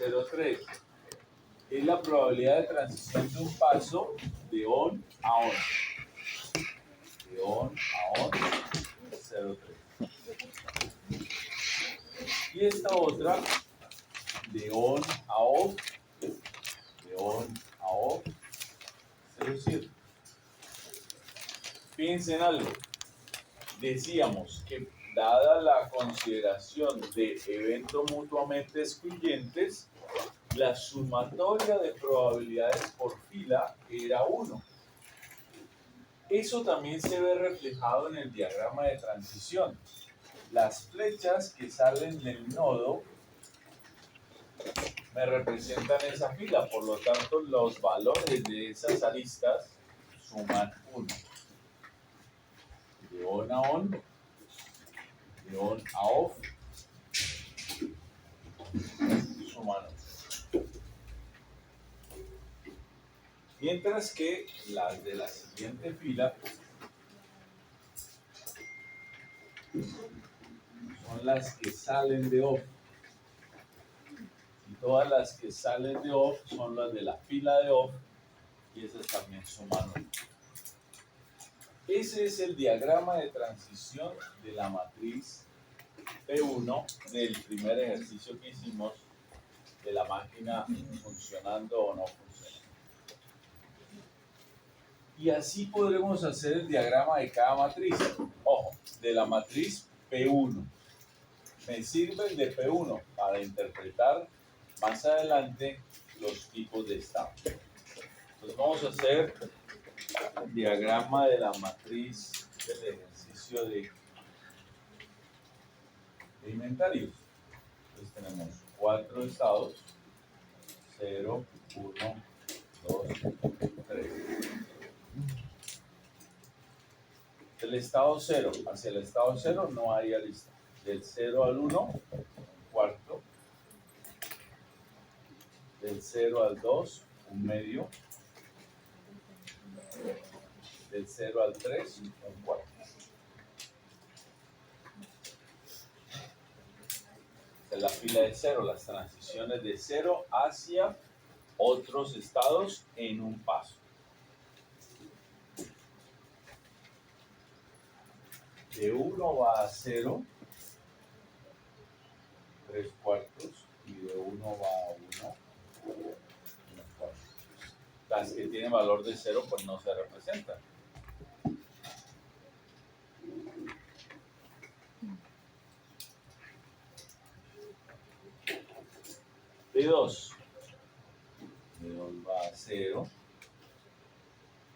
0,3. Es la probabilidad de transición de un paso de on a on. De on a on, 0,3. Y esta otra, de on a off, de on a off, 0,7. Fíjense en algo. Decíamos que dada la consideración de eventos mutuamente excluyentes, la sumatoria de probabilidades por fila era 1. Eso también se ve reflejado en el diagrama de transición. Las flechas que salen del nodo me representan esa fila, por lo tanto los valores de esas aristas suman 1. De on a on, de on a off, suman 1. Mientras que las de la siguiente fila son las que salen de off. Y todas las que salen de off son las de la fila de off, y esas también suman 1. Ese es el diagrama de transición de la matriz P1 del primer ejercicio que hicimos de la máquina funcionando o no funcionando. Y así podremos hacer el diagrama de cada matriz. Ojo, de la matriz P1. Me sirve el de P1 para interpretar más adelante los tipos de estado. Entonces vamos a hacer el diagrama de la matriz del ejercicio de inventarios. Entonces tenemos 4 estados: 0, 1, 2, 3. Del estado 0 hacia el estado 0 no hay arista. Del 0 al 1, un cuarto. Del 0 al 2, un medio. Del 0 al 3, un cuarto. Esta es la fila de 0, las transiciones de 0 hacia otros estados en un paso. De 1 va a 0, 3 cuartos, y de 1 va a 1, 1 cuarto. Las que tienen valor de 0 pues no se representan. De 2 va a 0,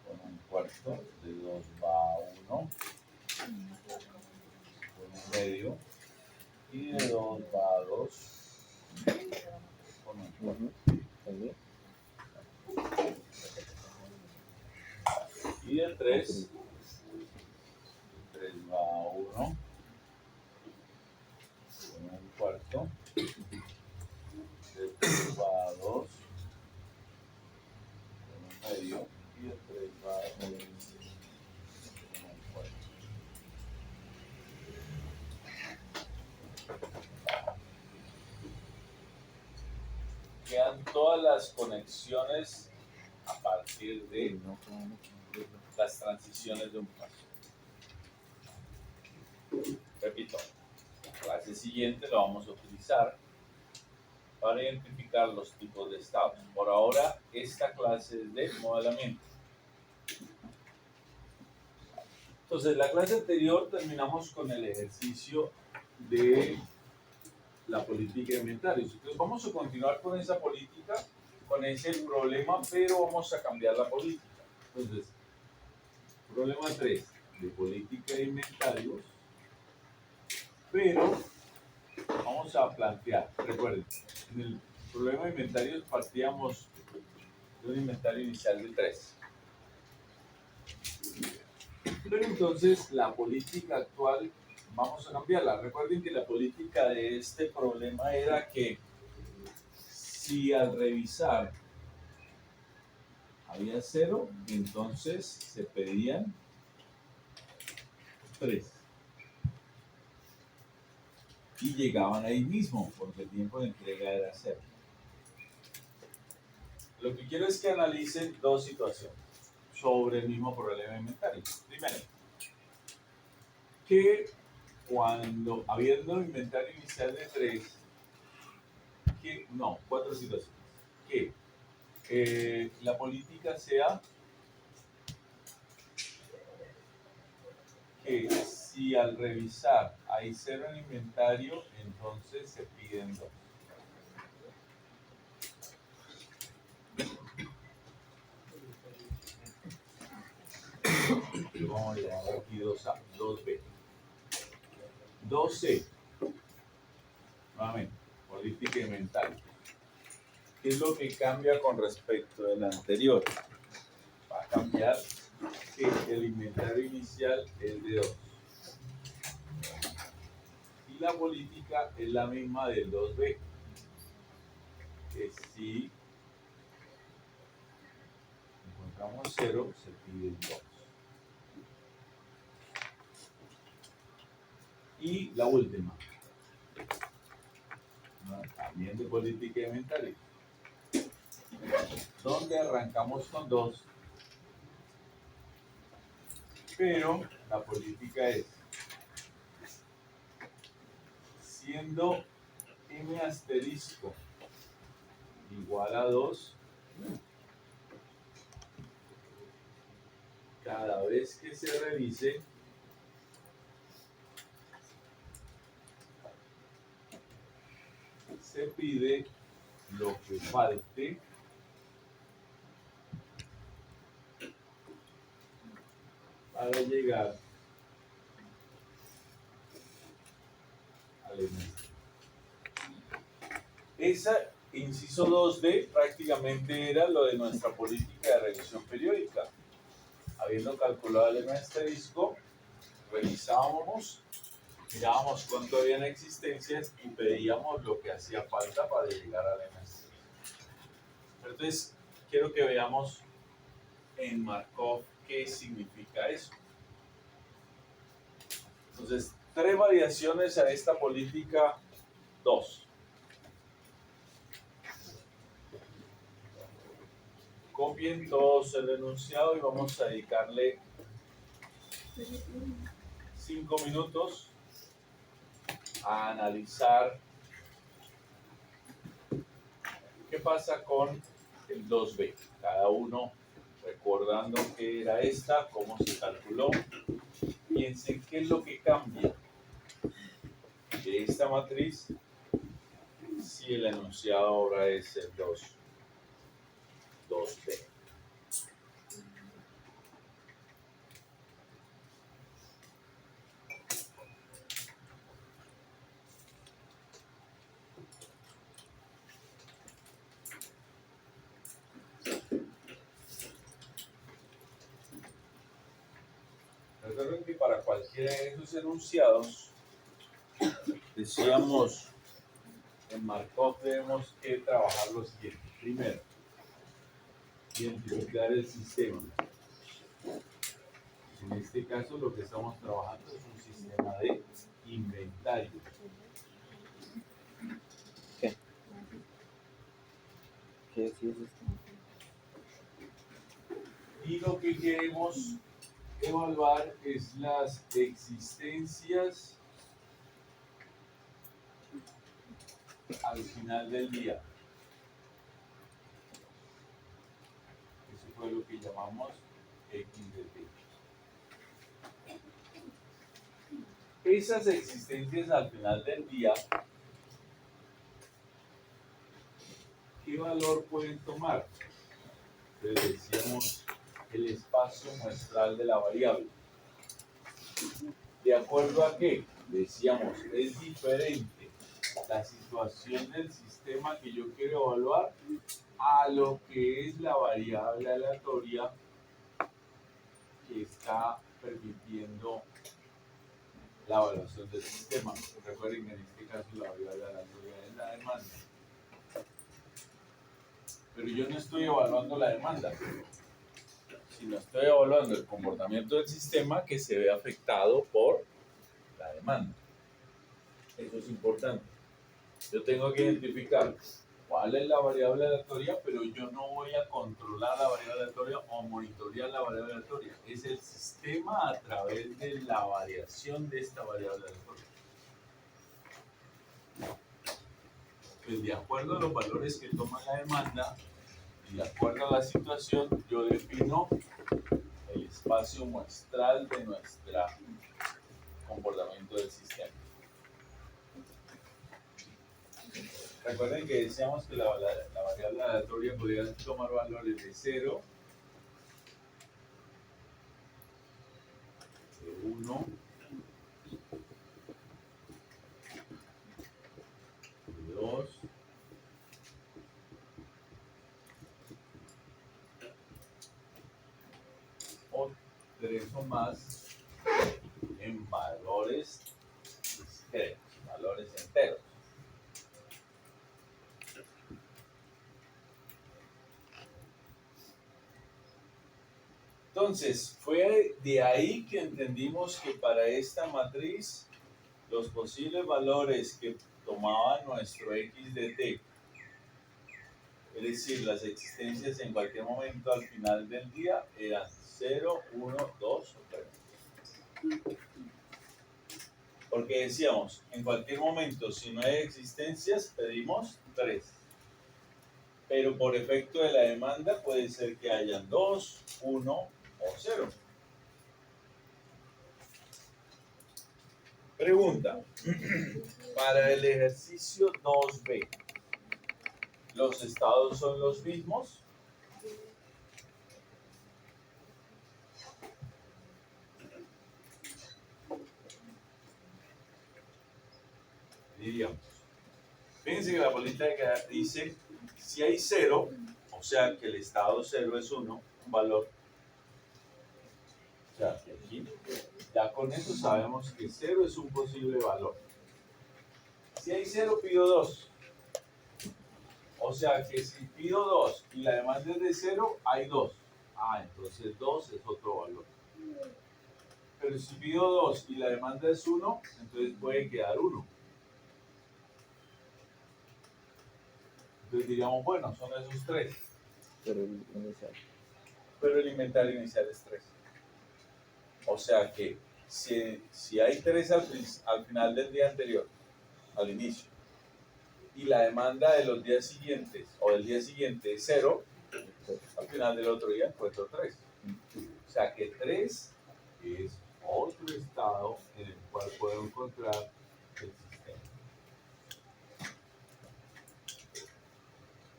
con un cuarto. De 2 va a 1, con un medio. Y de 2 va a 2, con un cuarto. Y de 3 va a 1, con un cuarto. De 3 va a 2, con un medio. Y de 3 va a 1, con un cuarto. Quedan todas las conexiones a partir de las transiciones de un paso. Repito, la clase siguiente lo vamos a utilizar para identificar los tipos de estados. Por ahora, esta clase es de modelamiento. Entonces, la clase anterior terminamos con el ejercicio de la política de inventarios. Entonces, vamos a continuar con esa política, con ese problema, pero vamos a cambiar la política. Entonces, problema 3 de política de inventarios, pero vamos a plantear, recuerden, en el problema de inventarios partíamos de un inventario inicial de 3. Pero entonces la política actual vamos a cambiarla. Recuerden que la política de este problema era que si al revisar había 0, entonces se pedían 3. Y llegaban ahí mismo, porque el tiempo de entrega era 0. lo que quiero es que analicen dos situaciones sobre el mismo problema de inventario. Primero, que cuando, habiendo inventario inicial de 3, cuatro situaciones, que la política sea que si al revisar hay 0 en inventario, entonces se piden 2. Vamos a llamar aquí 2A, 2B. 2C, nuevamente, política inventario. ¿Qué es lo que cambia con respecto del anterior? Va a cambiar que el inventario inicial es de 2. Y la política es la misma del 2B. Que si encontramos 0, se pide 2. Y la última, ¿no? También de política de inventario, donde arrancamos con 2, pero la política es, siendo m asterisco igual a 2, cada vez que se revise, se pide lo que falte para llegar al M. Esa, inciso 2D, prácticamente era lo de nuestra política de revisión periódica. Habiendo calculado el M asterisco, revisábamos, mirábamos cuánto había en existencias y pedíamos lo que hacía falta para llegar al M asterisco. Entonces, quiero que veamos en Markov qué significa eso. Entonces, 3 variaciones a esta política 2. Copien todos el enunciado y vamos a dedicarle 5 minutos a analizar qué pasa con el 2B. Cada uno recordando qué era esta, cómo se calculó. Piensen qué es lo que cambia de esta matriz si el enunciado ahora es el 2B. Recuerden que para cualquiera de esos enunciados, decíamos, en Markov tenemos que trabajar lo siguiente. Primero, identificar el sistema. En este caso, lo que estamos trabajando es un sistema de inventario. ¿Qué es esto? Y lo que queremos evaluar es las existencias al final del día. Eso fue lo que llamamos X de T. Esas existencias al final del día, ¿qué valor pueden tomar? Entonces decíamos el espacio muestral de la variable. ¿De acuerdo a qué? Decíamos, es diferente la situación del sistema que yo quiero evaluar a lo que es la variable aleatoria que está permitiendo la evaluación del sistema. Recuerden que en este caso la variable aleatoria es la demanda. Pero yo no estoy evaluando la demanda, sino estoy evaluando el comportamiento del sistema que se ve afectado por demanda. Eso es importante. Yo tengo que identificar cuál es la variable aleatoria, pero yo no voy a controlar la variable aleatoria o monitorear la variable aleatoria. Es el sistema a través de la variación de esta variable aleatoria. Pues de acuerdo a los valores que toma la demanda y de acuerdo a la situación, yo defino el espacio muestral de nuestro comportamiento del sistema. Recuerden que decíamos que la variable aleatoria podría tomar valores de 0, de 1, de 2, o 3 o más en valores discretos, valores enteros. Entonces, fue de ahí que entendimos que para esta matriz, los posibles valores que tomaba nuestro x de t, es decir, las existencias en cualquier momento al final del día, eran 0, 1, 2 o 3. Porque decíamos, en cualquier momento, si no hay existencias, pedimos 3. Pero por efecto de la demanda puede ser que hayan 2, 1 o 0. Pregunta. Para el ejercicio 2B, ¿los estados son los mismos? Diríamos. Fíjense que la bolita dice, si hay 0, o sea que el estado 0 es 1, un valor. O sea, que aquí, ya con eso sabemos que 0 es un posible valor. Si hay 0, pido 2. O sea que si pido 2 y la demanda es de 0, hay 2. Ah, entonces 2 es otro valor. Pero si pido 2 y la demanda es 1, entonces puede quedar 1. Entonces diríamos, bueno, son esos 3. Pero el inventario inicial es 3. O sea que si hay 3 al final del día anterior, al inicio, y la demanda de los días siguientes o del día siguiente es 0, al final del otro día encuentro 3. O sea que 3 es otro estado en el cual puedo encontrar el sistema.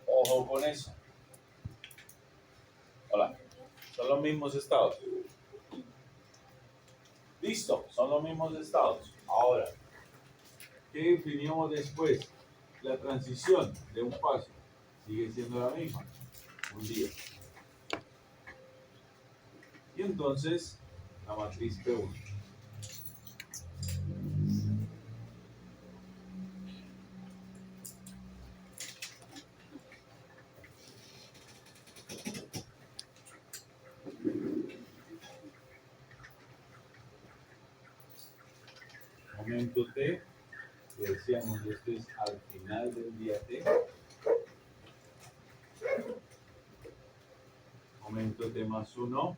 Ojo con eso. Hola. Son los mismos estados. Listo, son los mismos estados. Ahora, ¿qué definimos después? La transición de un paso sigue siendo la misma, un día. Y entonces, la matriz P1. Momento T, que decíamos, esto es al final del día T. Momento T más 1,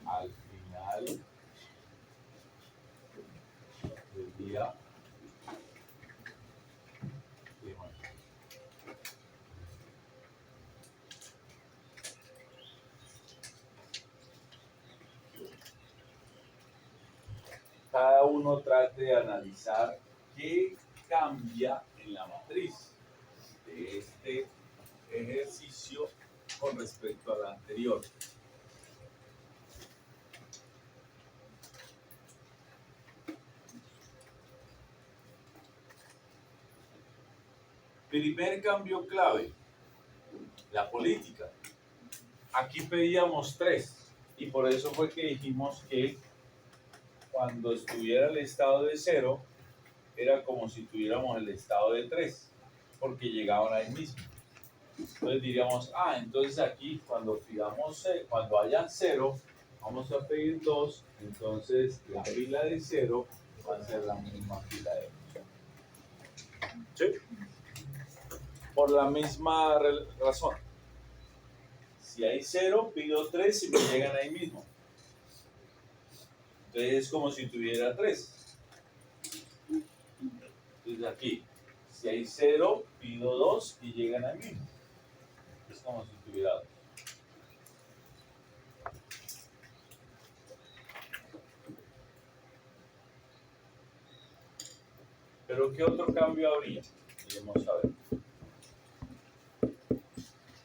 al final del día T más 1. Cada uno trate de analizar qué cambia en la matriz de este ejercicio con respecto al anterior. Primer cambio clave, la política. Aquí pedíamos 3 y por eso fue que dijimos que cuando estuviera el estado de 0 era como si tuviéramos el estado de 3 porque llegaban ahí mismo. Entonces diríamos, entonces aquí cuando cuando hayan 0 vamos a pedir 2, entonces la fila de 0 va a ser la misma fila de 2. ¿Sí? Por la misma razón. Si hay 0, pido 3 y me llegan ahí mismo. Entonces es como si tuviera 3. Entonces aquí, si hay 0, pido 2 y llegan ahí mismo. Es como si tuviera 2. Pero ¿qué otro cambio habría? Vamos a ver.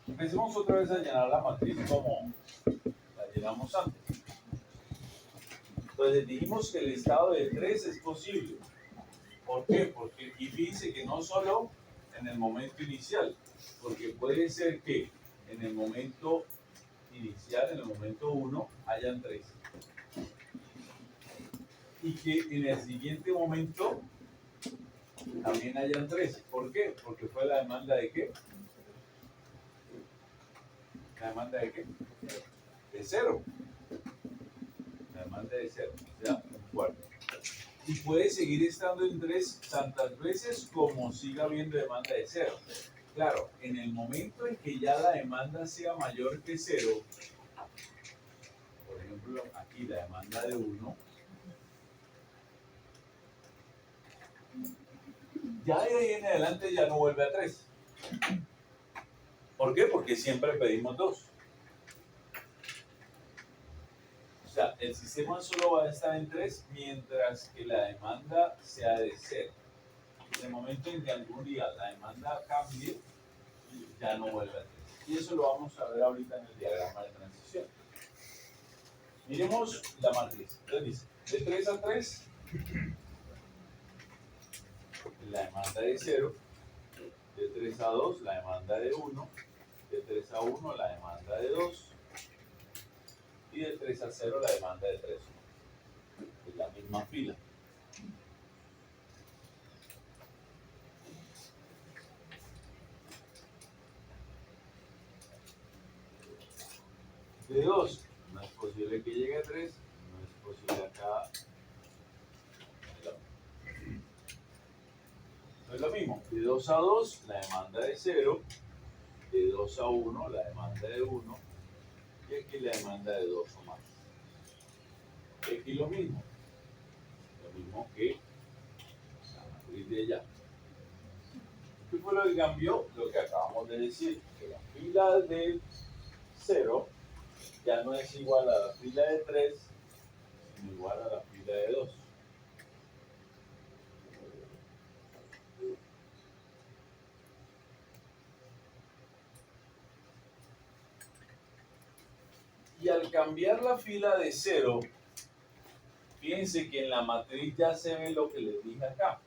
Empecemos otra vez a llenar la matriz como la llenamos antes. Entonces dijimos que el estado de 3 es posible. ¿Por qué? Porque, y fíjense que no solo en el momento inicial, porque puede ser que en el momento inicial, en el momento 1, hayan 3. Y que en el siguiente momento también hayan 3. ¿Por qué? Porque fue la demanda de ¿qué? ¿La demanda de qué? De 0. La demanda de 0, o sea, un cuarto. Y puede seguir estando en 3 tantas veces como siga habiendo demanda de 0. Claro, en el momento en que ya la demanda sea mayor que 0, por ejemplo, aquí la demanda de 1, ya de ahí en adelante ya no vuelve a 3. ¿Por qué? Porque siempre pedimos 2. O sea, el sistema solo va a estar en 3 mientras que la demanda sea de 0. En el momento en que algún día la demanda cambie, ya no vuelve a 3. Y eso lo vamos a ver ahorita en el diagrama de transición. Miremos la matriz. Entonces dice, de 3 a 3, la demanda de 0. De 3 a 2, la demanda de 1. De 3 a 1, la demanda de 2. Y de 3 a 0, la demanda de 3. Es la misma fila. De 2, no es posible que llegue a 3. No es posible acá. No es lo mismo. De 2 a 2, la demanda de 0. De 2 a 1, la demanda de 1. Y aquí la demanda de 2 o más. Y aquí lo mismo. Lo mismo que la matriz de allá. ¿Qué fue lo que cambió? Lo que acabamos de decir, que la fila de 0 ya no es igual a la fila de 3, sino igual a la fila de 2. Y al cambiar la fila de 0, fíjense que en la matriz ya se ve lo que les dije acá.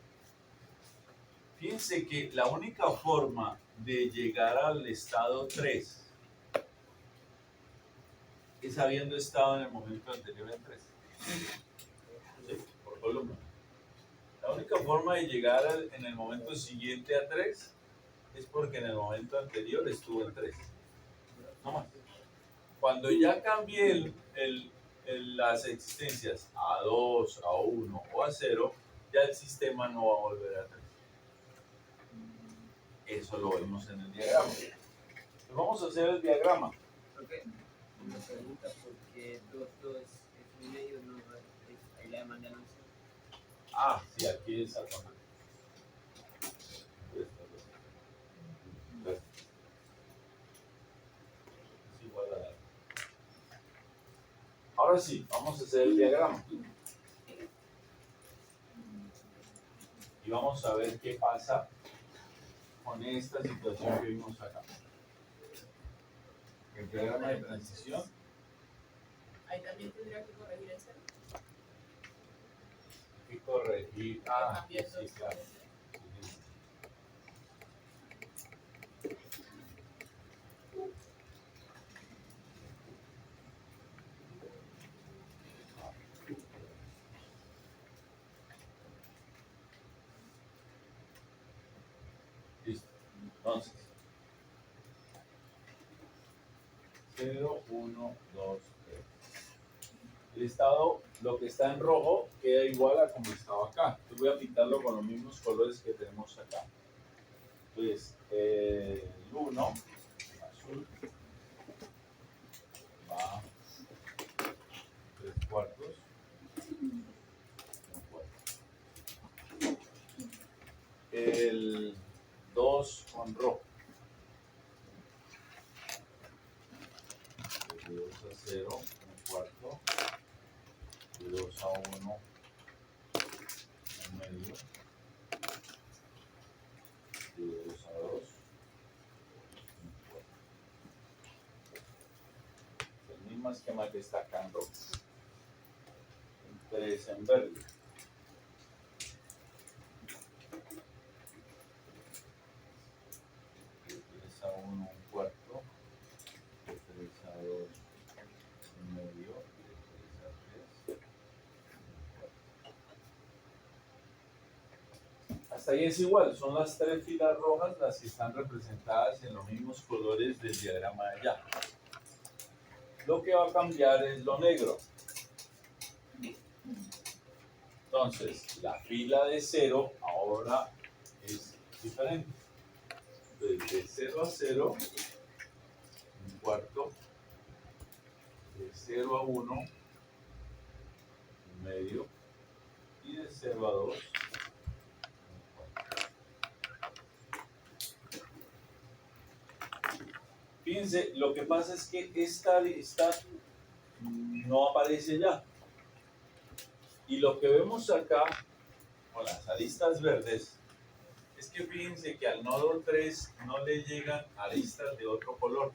Fíjense que la única forma de llegar al estado 3 es habiendo estado en el momento anterior en 3. ¿Sí? Por columna. La única forma de llegar en el momento siguiente a 3 es porque en el momento anterior estuvo en 3. No más. Cuando ya cambie las existencias a 2, a 1 o a 0, ya el sistema no va a volver a 3. Eso lo vemos en el diagrama. Entonces vamos a hacer el diagrama. Ok. Una pregunta, ¿por qué 2 es un medio? No, ahí la demanda no es. Ah, sí, aquí es al contrario. Es igual a la. Ahora sí, vamos a hacer el diagrama. Y vamos a ver qué pasa con esta situación que vimos acá. El diagrama de transición. Ahí también tendría que corregir el 0. Y corregir. Ah, sí, Cambiando claro. Listo. Entonces, 0, 1, 2, 3. El estado lo que está en rojo queda igual a como estaba acá. Entonces voy a pintarlo con los mismos colores que tenemos acá. Entonces, el 1, azul, va 3/4, 1/4. El 2 con rojo. De 2 a 0, 1/4. De 2 a 1, 1/2. De 2 a 2, 1/4. El mismo esquema que está acá en rojo. 3 en verde. De 3 a 1, 1/4. De 3 a 2, 1/2. De 3 a 3, 1/4. Hasta ahí es igual, son las tres filas rojas las que están representadas en los mismos colores del diagrama de allá. Lo que va a cambiar es lo negro. Entonces, la fila de 0 ahora es diferente. Entonces, de 0 a 0, 1/4. De 0 a 1, 1/2. Y de 0 a 2, 1/4. Fíjense, lo que pasa es que esta lista no aparece ya. Y lo que vemos acá, con las aristas verdes, es que fíjense que al nodo 3 no le llegan aristas de otro color.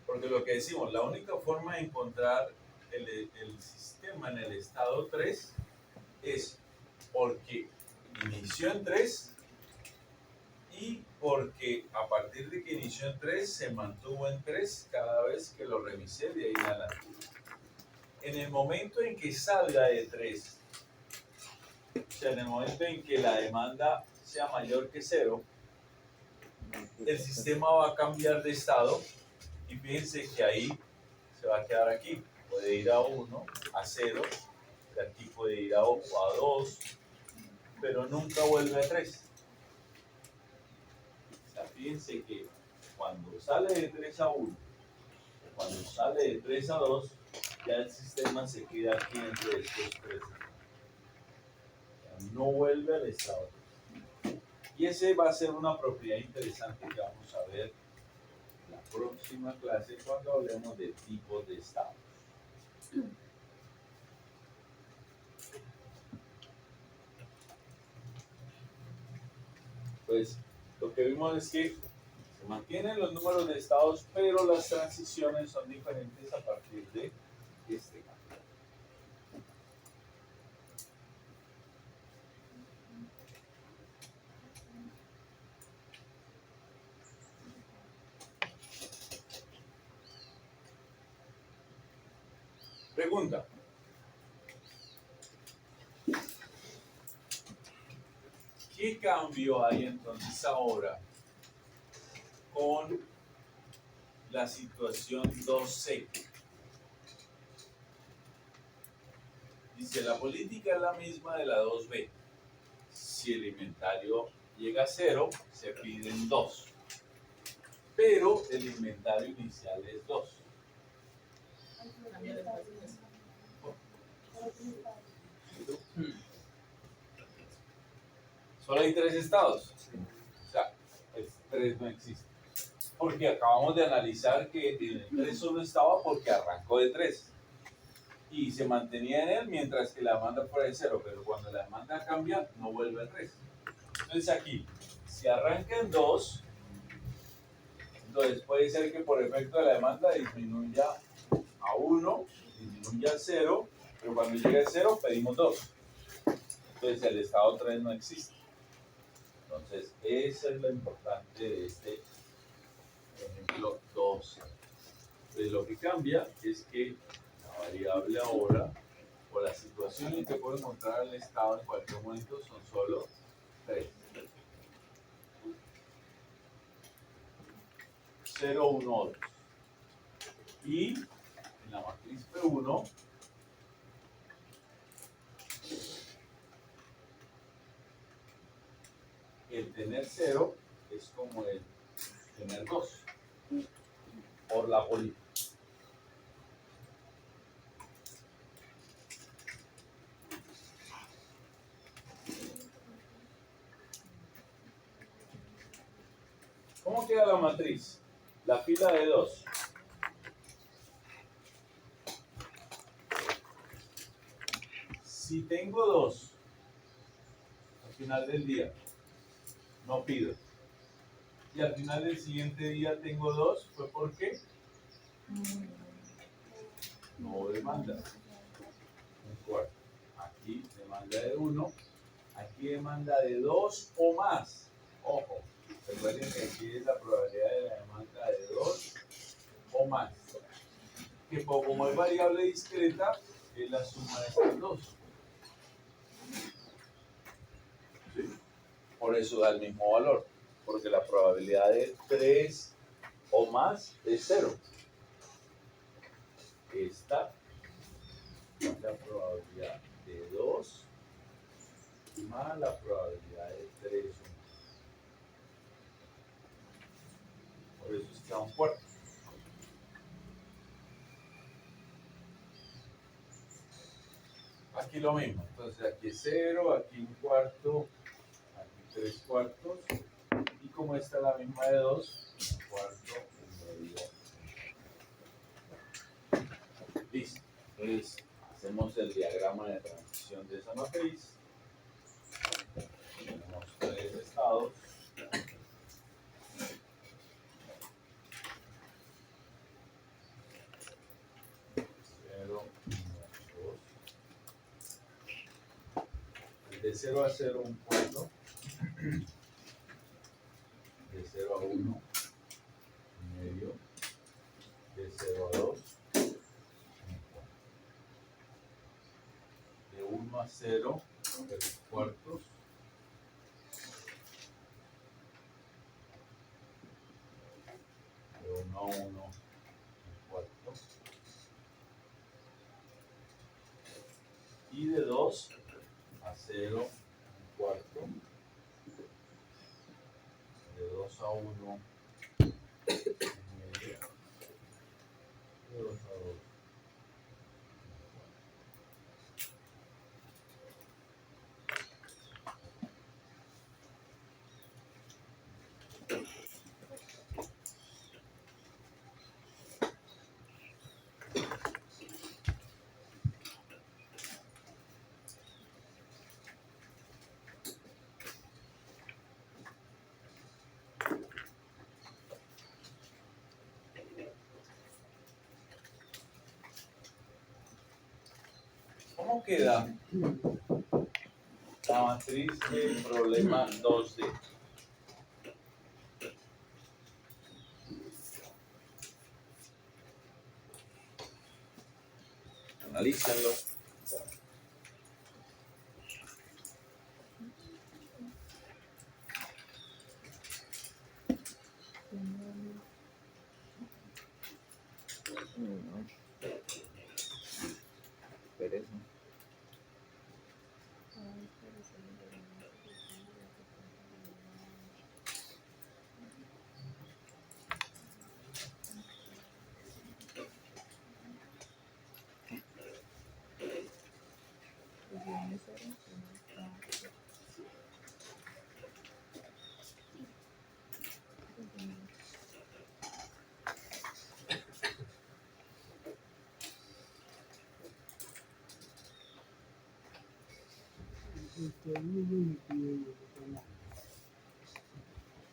Porque lo que decimos, la única forma de encontrar el sistema en el estado 3 es porque inició en 3 y porque a partir de que inició en 3 se mantuvo en 3 cada vez que lo revisé de ahí en adelante. En el momento en que salga de 3, o sea, en el momento en que la demanda sea mayor que 0, el sistema va a cambiar de estado y fíjense que ahí se va a quedar aquí. Puede ir a 1, a 0, de aquí puede ir a 2, pero nunca vuelve a 3. O sea, fíjense que cuando sale de 3 a 1, cuando sale de 3 a 2, ya el sistema se queda aquí entre estos 3. No vuelve al estado 3. Y ese va a ser una propiedad interesante que vamos a ver en la próxima clase cuando hablemos de tipos de estados. Pues lo que vimos es que se mantienen los números de estados, pero las transiciones son diferentes a partir de este cambio. Pregunta. ¿Qué cambio hay entonces ahora con la situación 2C? Dice, la política es la misma de la 2B. Si el inventario llega a 0, se piden 2. Pero el inventario inicial es 2. Cambia de espacio. Solo hay 3 estados. O sea, el 3 no existe. Porque acabamos de analizar que el 3 solo estaba porque arrancó de 3. Y se mantenía en él mientras que la demanda fuera de 0. Pero cuando la demanda cambia, no vuelve a 3. Entonces aquí, si arranca en 2, entonces puede ser que por efecto de la demanda disminuya a 1, disminuya a 0, pero cuando llegue a 0 pedimos 2. Entonces el estado 3 no existe. Entonces eso es lo importante de este ejemplo 12. Entonces lo que cambia es que la variable ahora, o la situación en que puedo encontrar el estado en cualquier momento, son solo 3. 0, 1, 2. Y en la matriz P1 el tener 0 es como el tener 2 por la política. ¿Cómo queda la matriz? La fila de 2. Si tengo 2 al final del día, no pido. Y al final del siguiente día tengo 2, ¿fue por qué? No hubo demanda. Un cuarto. Aquí demanda de 1. Aquí demanda de 2 o más. Ojo, recuerden que aquí es la probabilidad de la demanda de 2 o más. Que como es variable discreta, es la suma de estas dos. ¿Sí? Por eso da el mismo valor. Porque la probabilidad de 3 o más es 0. Esta es la probabilidad de 2 más la probabilidad de 3 o más. Por eso está un cuarto. Aquí lo mismo. Entonces aquí es 0, aquí un cuarto, aquí 3 cuartos. Y como esta es la misma de 2, un cuarto, un medio. Listo. Entonces hacemos el diagrama de transición de esa matriz. Tenemos 3 estados. De 0 a 0 un cuarto, de 0 a 1 un medio, de 0 a 2 un cuarto, de 1 a 0 3 cuartos, de 1 a 1 un cuarto, y de 2 a 0 un cuarto, de 2 a 1 un medio, de 2 a 2. ¿Cómo queda la matriz del problema 2D? Analícenlo. No. Pereza.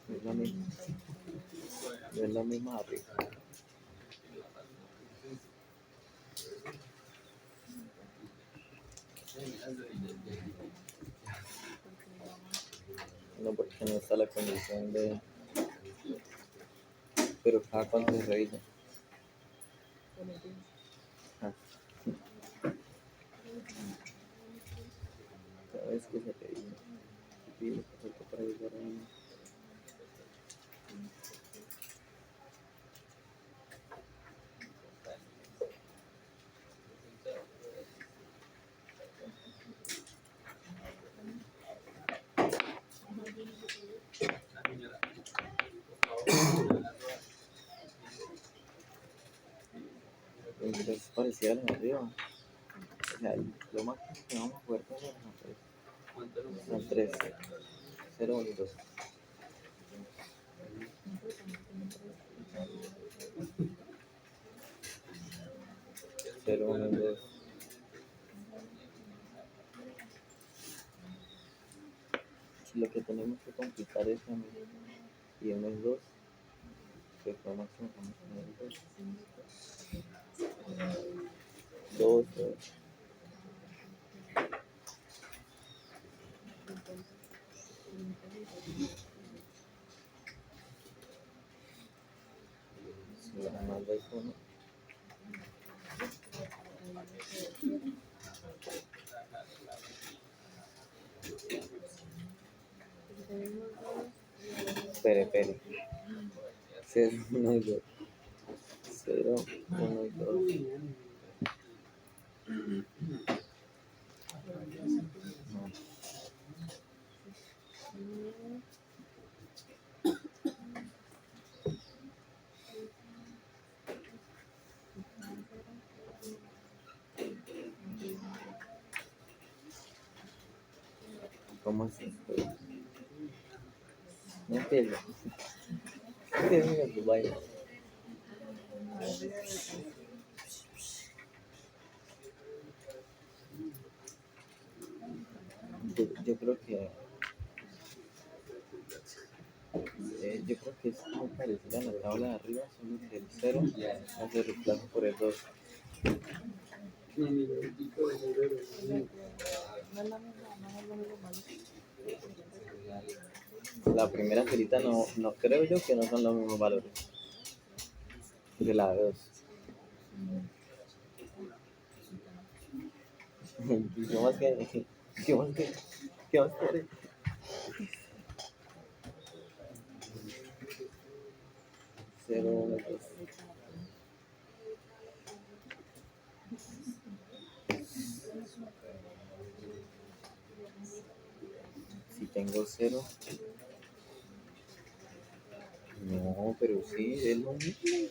Es la misma. Es la misma arriba. No, porque no está la condición de... Pero cada cuánto se revisa. Ah. Cada vez que se revisa. Sí, perfecto para llegar a... parecida a la de arriba. O sea, lo máximo que vamos a poder tener ¿Cuántos números? son 3. 0, 1 y 2. 0, 1 y 2. Lo que tenemos que complicar es M y M es 2. Que es lo máximo que vamos a tener. 2. 2. Nada más de 1. Espere. 0, 1 y 2. 0, 1 y 2. No. ¿Cómo así? No entiendo. ¿Qué es tu vaina? Yo creo que es muy parecida a la tabla de arriba, solo que el 0 hace reemplazo por el 2. No es la misma, no es lo mismo malo. La primera filita no creo yo que no son los mismos valores de la 2. ¿Qué más que? ¿Qué más que? ¿Qué más que? Cero, 1, 2. Si tengo 0. No, pero sí, es lo mismo.